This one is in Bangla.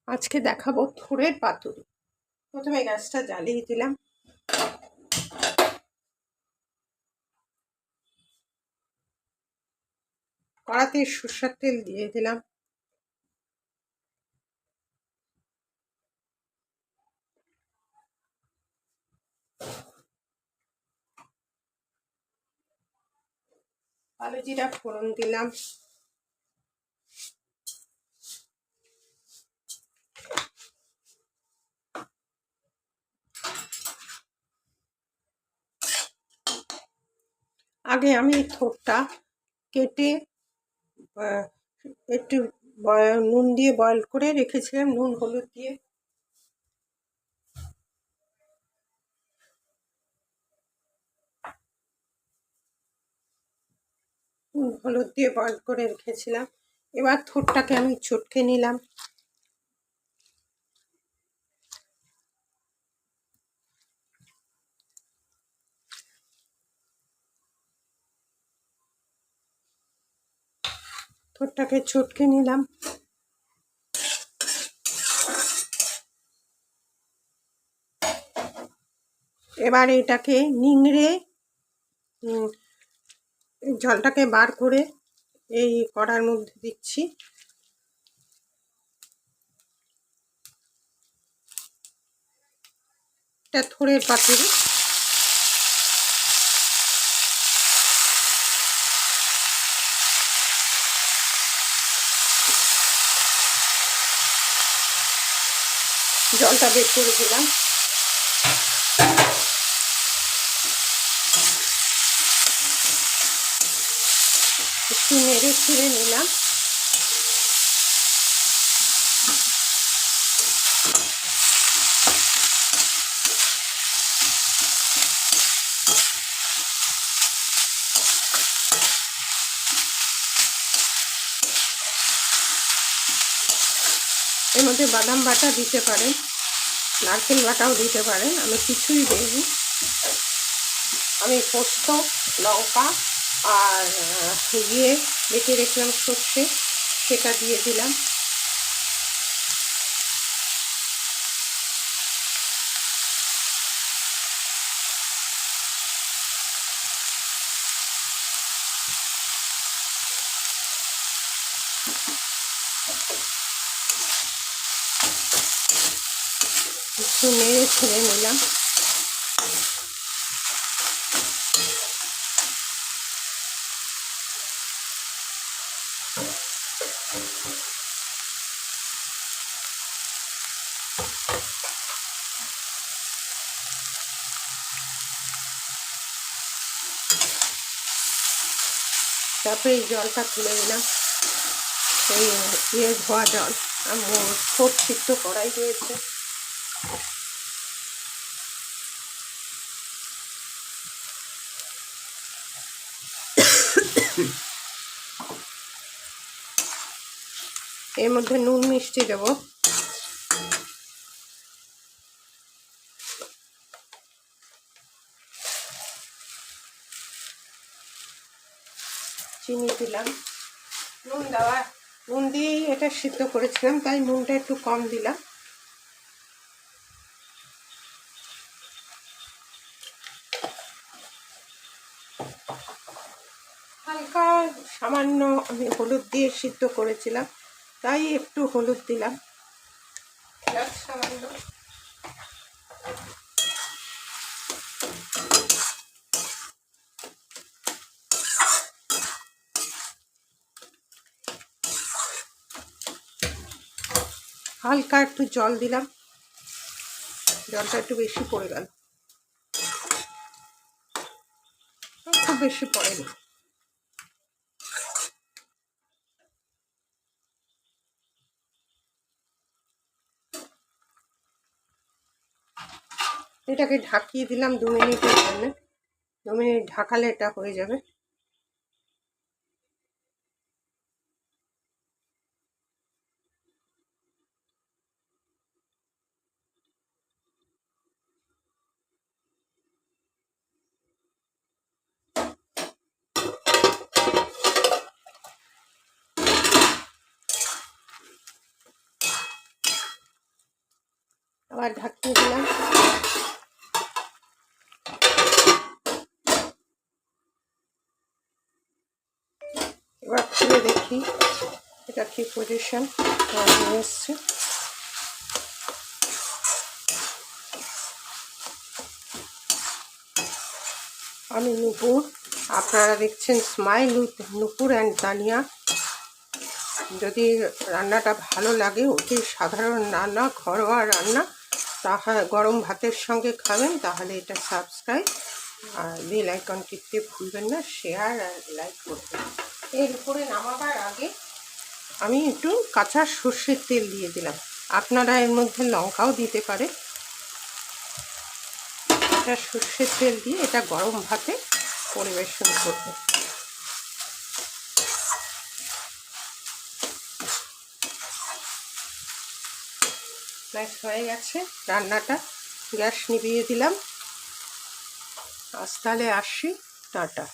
আজকে দেখাবো থোড়ের পাতুরি। প্রথমে গ্যাসটা জ্বালিয়ে দিলাম, কড়াতে সরষের তেল দিয়ে দিলাম, কালো জিরা ফোড়ন দিলাম, আগে আমি থোড়টা কেটে একটু নুন দিয়ে বয়েল করে রেখেছিলাম, নুন হলুদ দিয়ে। নুন হলুদ দিয়ে বয়েল করে রেখেছিলাম। এবার থোড়টাকে আমি চটকে নিলাম, থোড়টাকে চটকে নিলাম। এবার এটাকে নিংড়ে জলটাকে বার করে এই কড়ার মধ্যে দিচ্ছি। এটা থোড়ের পাতুরি। জলটা বের করে দিলাম, একটু নেড়ে ছেড়ে নিলাম। এর মধ্যে বাদাম বাটা দিতে পারেন, নারকেল বাটাও দিতে পারেন, আমি কিছুই দিইনি। আমি পোস্ত, লঙ্কা আর বেটে রেখলাম সর্ষে, সেটা দিয়ে দিলাম। একটু নেড়ে ছেড়ে নিলাম। তারপরে এই জলটা তুলে দিলাম, এই ধোয়া জল। ছোট সিদ্ধ কড়াই রয়েছে, এর মধ্যে নুন মিষ্টি দেব। চিনি দিলাম। নুন দিয়েই এটা সিদ্ধ করেছিলাম, তাই নুনটা একটু কম দিলাম। হালকা সামান্য আমি হলুদ দিয়ে সিদ্ধ করেছিলাম, তাই একটু হলুদ দিলাম, সামান্য। হালকা একটু জল দিলাম, জলটা একটু বেশি পড়ে গেল, খুব বেশি পড়েনি। এটাকে ঢাকিয়ে দিলাম 2 মিনিটের জন্য। 2 মিনিট ঢাকালে এটা হয়ে যাবে। আবার ঢাকিয়ে দিলাম। এবার খুলে দেখি এটা কি পজিশন নিয়ে এসছে। আমি নূপুর, আপনারা দেখছেন smile with Nupur and Tania. যদি রান্নাটা ভালো লাগে, অতি সাধারণ রান্না, ঘরোয়া রান্না, তাহলে গরম ভাতের সঙ্গে খাবেন, তাহলে এটা সাবস্ক্রাইব আর বেল আইকন টিপতে ভুলবেন না, শেয়ার আর লাইক করবেন। এর উপরে নামাবার আগে আমি একটু কাঁচা সর্ষের তেল দিয়ে দিলাম। আপনারা এর মধ্যে লঙ্কাও দিতে পারে। এটা সর্ষের তেল দিয়ে এটা গরম ভাতে পরিবেশন করবে। ব্যাস হয়ে গেছে রান্নাটা, গ্যাস নিভিয়ে দিলাম। আজ তাহলে আসি, টাটা।